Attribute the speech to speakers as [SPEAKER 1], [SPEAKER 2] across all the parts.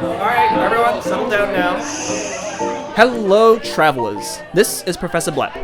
[SPEAKER 1] Alright, everyone, settle down now. Hello, travelers. This is Professor Black.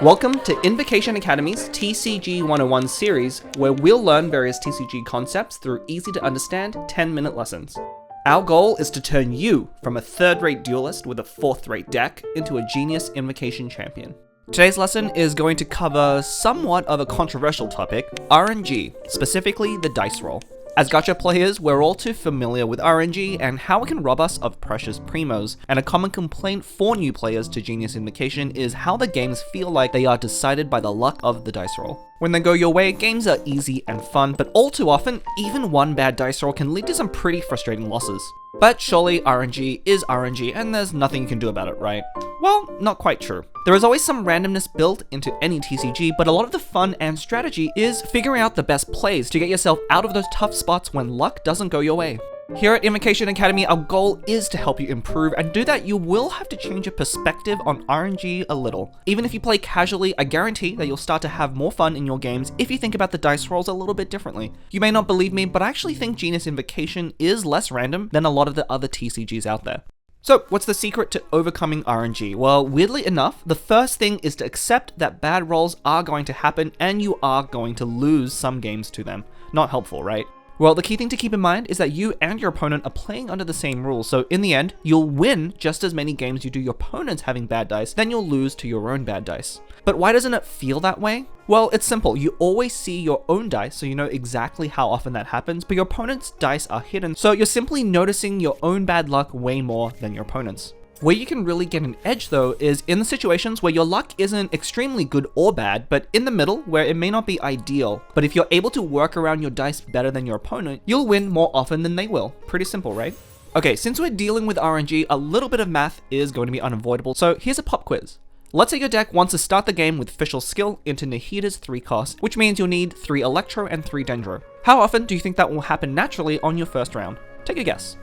[SPEAKER 1] Welcome to Invokation Akademy's TCG-101 series, where we'll learn various TCG concepts through easy-to-understand 10-minute lessons. Our goal is to turn you from a third-rate duelist with a fourth-rate deck into a Genius Invocation champion. Today's lesson is going to cover somewhat of a controversial topic, RNG, specifically the dice roll. As gacha players, we're all too familiar with RNG and how it can rob us of precious primos, and a common complaint for new players to Genius Invocation is how the games feel like they are decided by the luck of the dice roll. When they go your way, games are easy and fun, but all too often, even one bad dice roll can lead to some pretty frustrating losses. But surely RNG is RNG and there's nothing you can do about it, right? Well, not quite true. There is always some randomness built into any TCG, but a lot of the fun and strategy is figuring out the best plays to get yourself out of those tough spots when luck doesn't go your way. Here at Invokation Academy, our goal is to help you improve, and to do that, you will have to change your perspective on RNG a little. Even if you play casually, I guarantee that you'll start to have more fun in your games if you think about the dice rolls a little bit differently. You may not believe me, but I actually think Genius Invocation is less random than a lot of the other TCGs out there. So, what's the secret to overcoming RNG? Well, weirdly enough, the first thing is to accept that bad rolls are going to happen and you are going to lose some games to them. Not helpful, right? Well, the key thing to keep in mind is that you and your opponent are playing under the same rules, so in the end, you'll win just as many games you do your opponents having bad dice, then you'll lose to your own bad dice. But why doesn't it feel that way? Well, it's simple. You always see your own dice, so you know exactly how often that happens, but your opponent's dice are hidden, so you're simply noticing your own bad luck way more than your opponent's. Where you can really get an edge though is in the situations where your luck isn't extremely good or bad, but in the middle where it may not be ideal. But if you're able to work around your dice better than your opponent, you'll win more often than they will. Pretty simple, right? Okay, since we're dealing with RNG, a little bit of math is going to be unavoidable, so here's a pop quiz. Let's say your deck wants to start the game with Official Skill into Nahida's 3 cost, which means you'll need 3 Electro and 3 Dendro. How often do you think that will happen naturally on your first round? Take a guess.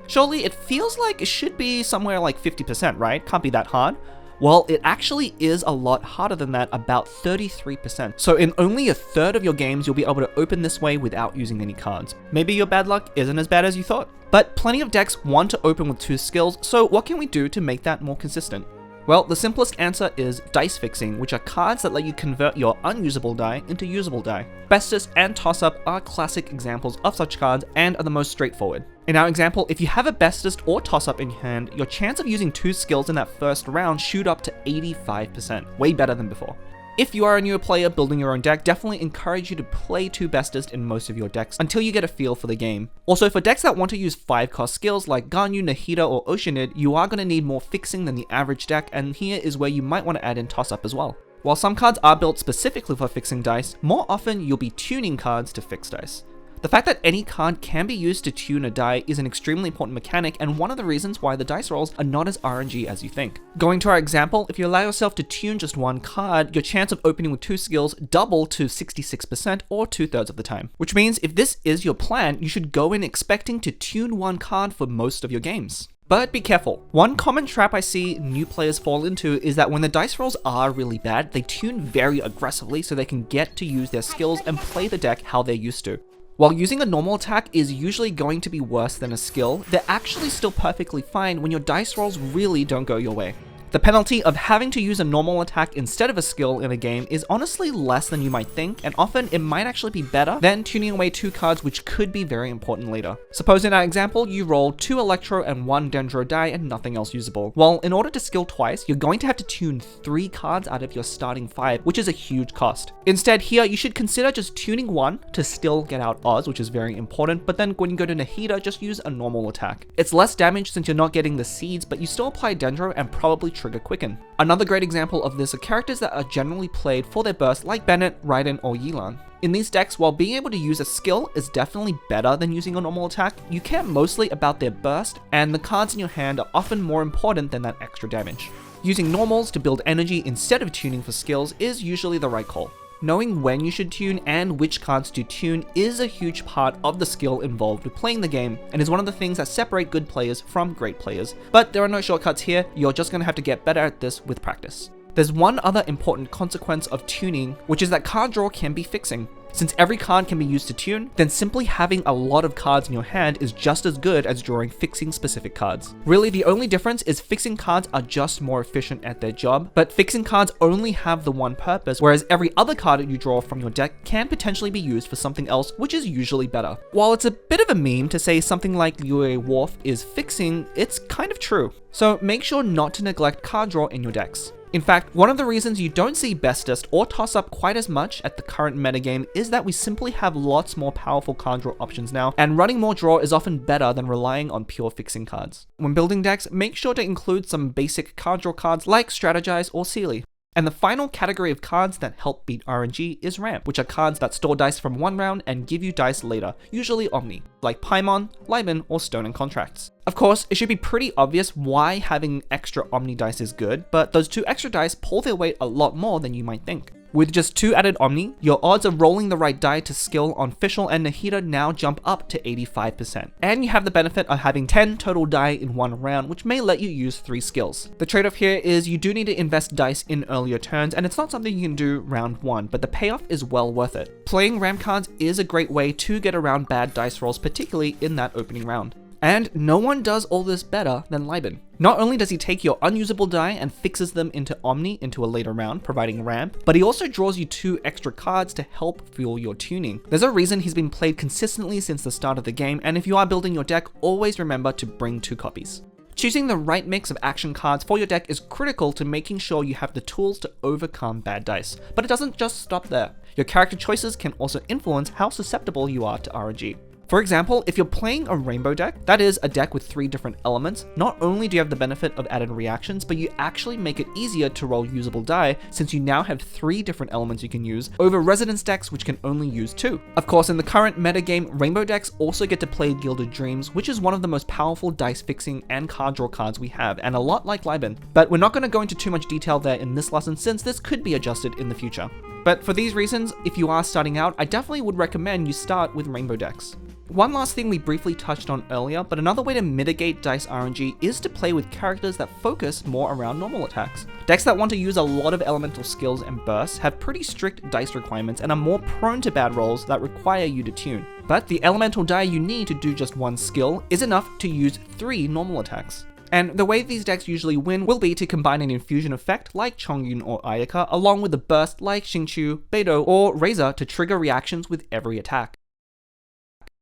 [SPEAKER 1] Surely it feels like it should be somewhere like 50%, right? Can't be that hard. Well, it actually is a lot harder than that, about 33%. So in only a third of your games, you'll be able to open this way without using any cards. Maybe your bad luck isn't as bad as you thought. But plenty of decks want to open with 2 skills, so what can we do to make that more consistent? Well, the simplest answer is dice fixing, which are cards that let you convert your unusable die into usable die. Bestest and Toss-Up are classic examples of such cards and are the most straightforward. In our example, if you have a Bestest or Toss-Up in your hand, your chance of using 2 skills in that first round shoot up to 85%, way better than before. If you are a newer player building your own deck, definitely encourage you to play 2 Bestest in most of your decks until you get a feel for the game. Also, for decks that want to use 5 cost skills like Ganyu, Nahida, or Oceanid, you are going to need more fixing than the average deck, and here is where you might want to add in Toss-Up as well. While some cards are built specifically for fixing dice, more often you'll be tuning cards to fix dice. The fact that any card can be used to tune a die is an extremely important mechanic and one of the reasons why the dice rolls are not as RNG as you think. Going to our example, if you allow yourself to tune just one card, your chance of opening with 2 skills double to 66% or 2/3 of the time. Which means if this is your plan, you should go in expecting to tune one card for most of your games. But be careful. One common trap I see new players fall into is that when the dice rolls are really bad, they tune very aggressively so they can get to use their skills and play the deck how they're used to. While using a normal attack is usually going to be worse than a skill, they're actually still perfectly fine when your dice rolls really don't go your way. The penalty of having to use a normal attack instead of a skill in a game is honestly less than you might think, and often it might actually be better than tuning away 2 cards which could be very important later. Suppose in our example, you roll 2 Electro and 1 Dendro die and nothing else usable. Well, in order to skill twice, you're going to have to tune 3 cards out of your starting 5, which is a huge cost. Instead here, you should consider just tuning 1 to still get out Oz, which is very important, but then when you go to Nahida, just use a normal attack. It's less damage since you're not getting the seeds, but you still apply Dendro and probably trigger Quicken. Another great example of this are characters that are generally played for their burst like Bennett, Raiden, or Yilan. In these decks, while being able to use a skill is definitely better than using a normal attack, you care mostly about their burst, and the cards in your hand are often more important than that extra damage. Using normals to build energy instead of tuning for skills is usually the right call. Knowing when you should tune and which cards to tune is a huge part of the skill involved with playing the game, and is one of the things that separate good players from great players. But there are no shortcuts here, you're just going to have to get better at this with practice. There's one other important consequence of tuning, which is that card draw can be fixing. Since every card can be used to tune, then simply having a lot of cards in your hand is just as good as drawing fixing specific cards. Really, the only difference is fixing cards are just more efficient at their job, but fixing cards only have the one purpose, whereas every other card that you draw from your deck can potentially be used for something else, which is usually better. While it's a bit of a meme to say something like Liyue Wharf is fixing, it's kind of true. So make sure not to neglect card draw in your decks. In fact, one of the reasons you don't see bestest or toss up quite as much at the current metagame is that we simply have lots more powerful card draw options now, and running more draw is often better than relying on pure fixing cards. When building decks, make sure to include some basic card draw cards like Strategize or Sealy. And the final category of cards that help beat RNG is Ramp, which are cards that store dice from one round and give you dice later, usually Omni, like Paimon, Liban, or Stone and Contracts. Of course, it should be pretty obvious why having extra Omni dice is good, but those 2 extra dice pull their weight a lot more than you might think. With just 2 added Omni, your odds of rolling the right die to skill on Fischl and Nahida now jump up to 85%. And you have the benefit of having 10 total die in one round, which may let you use 3 skills. The trade-off here is you do need to invest dice in earlier turns, and it's not something you can do round 1, but the payoff is well worth it. Playing ramp cards is a great way to get around bad dice rolls, particularly in that opening round. And no one does all this better than Liban. Not only does he take your unusable die and fixes them into Omni into a later round, providing ramp, but he also draws you 2 extra cards to help fuel your tuning. There's a reason he's been played consistently since the start of the game, and if you are building your deck, always remember to bring 2 copies. Choosing the right mix of action cards for your deck is critical to making sure you have the tools to overcome bad dice. But it doesn't just stop there. Your character choices can also influence how susceptible you are to RNG. For example, if you're playing a rainbow deck, that is a deck with 3 different elements, not only do you have the benefit of added reactions, but you actually make it easier to roll usable die since you now have 3 different elements you can use over resonance decks which can only use 2. Of course, in the current metagame, rainbow decks also get to play Gilded Dreams, which is one of the most powerful dice fixing and card draw cards we have, and a lot like Liban. But we're not going to go into too much detail there in this lesson since this could be adjusted in the future. But for these reasons, if you are starting out, I definitely would recommend you start with rainbow decks. One last thing we briefly touched on earlier, but another way to mitigate dice RNG is to play with characters that focus more around normal attacks. Decks that want to use a lot of elemental skills and bursts have pretty strict dice requirements and are more prone to bad rolls that require you to tune. But the elemental die you need to do just 1 skill is enough to use 3 normal attacks. And the way these decks usually win will be to combine an infusion effect like Chongyun or Ayaka along with a burst like Xingqiu, Beidou, or Razor to trigger reactions with every attack.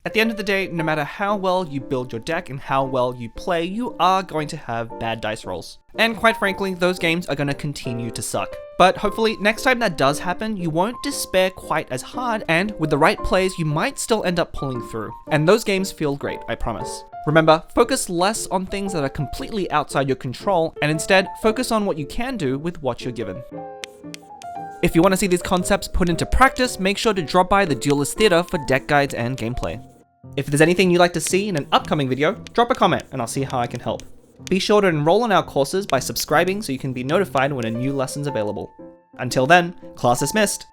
[SPEAKER 1] At the end of the day, no matter how well you build your deck and how well you play, you are going to have bad dice rolls. And quite frankly, those games are going to continue to suck. But hopefully, next time that does happen, you won't despair quite as hard, and with the right plays, you might still end up pulling through. And those games feel great, I promise. Remember, focus less on things that are completely outside your control, and instead, focus on what you can do with what you're given. If you want to see these concepts put into practice, make sure to drop by the Duelist Theater for deck guides and gameplay. If there's anything you'd like to see in an upcoming video, drop a comment and I'll see how I can help. Be sure to enroll in our courses by subscribing so you can be notified when a new lesson's available. Until then, class dismissed!